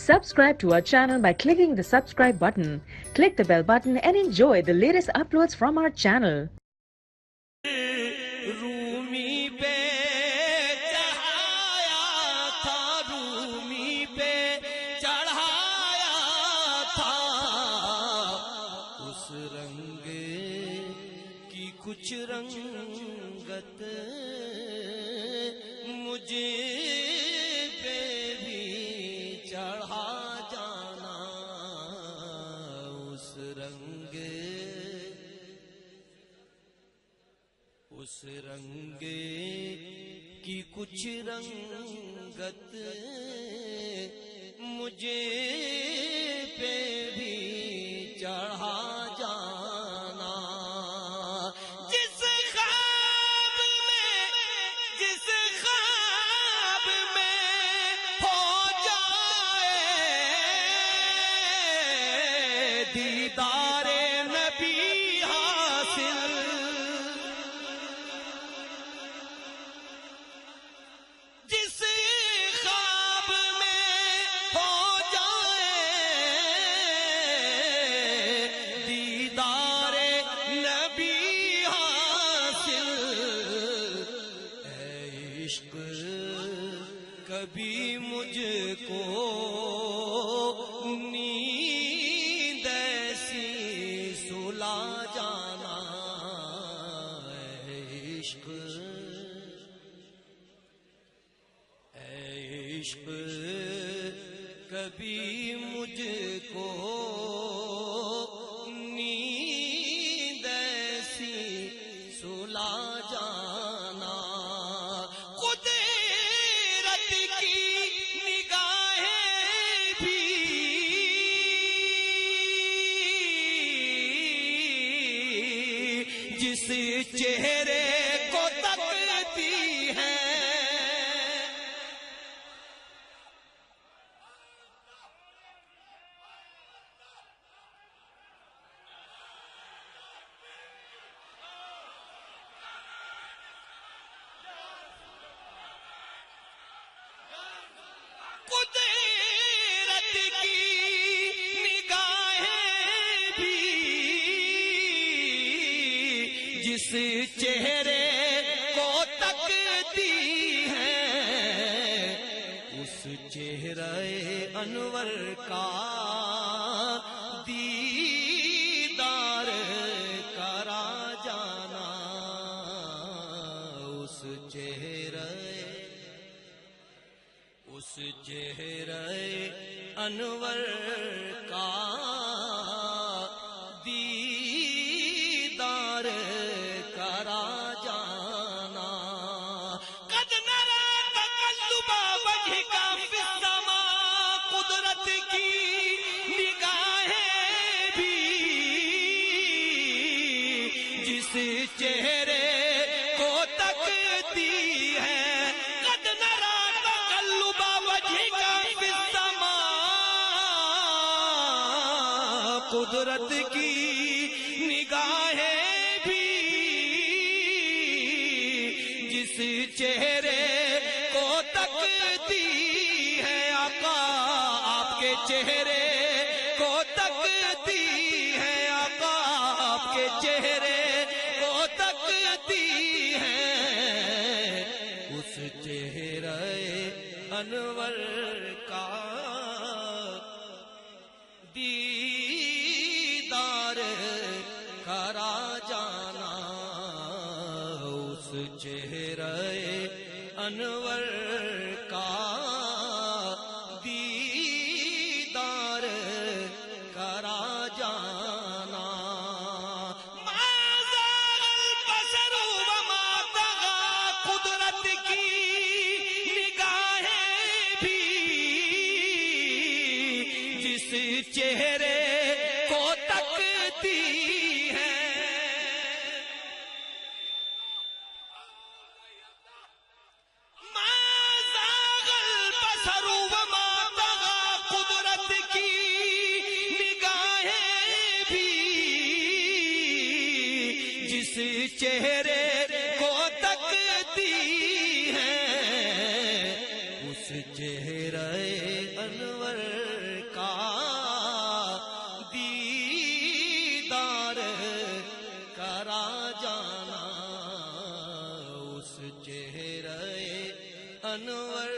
Subscribe to our channel by clicking the subscribe button. Click the bell button and enjoy the latest uploads from our channel. رومی پہ چڑھایا تھا، رومی پہ چڑھایا تھا، اس رنگ کی کچھ رنگت مجھے پہ بھی چڑھا جانا، اس رنگ کی کچھ رنگت مجھے پہ بھی چڑھا جانا، جس خواب میں ہو جائے دیدار نبی حاصل، جس خواب میں ہو جائے دیدار نبی حاصل، اے عشق کبھی مجھ کو نیند ایسی سلا جانا، اے عشق کبھی مجھ کو نیند ایسی سلا جانا، قدرت کی نگاہیں بھی جس چہرے کو تکتی ہیں، قدرت کی نگاہیں بھی جس چہرے کو تکتی ہیں، اس چہرے انور کا دیدار کرا جانا، اس چہرے انور کا دیدار کرا جانا، قد نرى تقلب وجهك في السماء، قدرت کی نگاہیں بھی جس چہرے کو تکتی ہیں، قد نرى تقلب وجهك في السماء، قدرت کی نگاہیں بھی جس چہرے کو تکتی ہیں، آقا آپ کے چہرے کو تکتی ہیں، آقا آپ کے چہرے کو تکتی ہیں، اس چہرے انور کا دیدار کرا جانا، اس چہرے انور کا دیدار کرا جانا، ما زاغ البصر وما طغى، قدرت کی نگاہیں بھی جس چہرے کو تکتی ہیں، ما زاغ البصر وما طغى، قدرت کی نگاہیں بھی جس چہرے کو تکتی ہیں، اس چہرے انور انور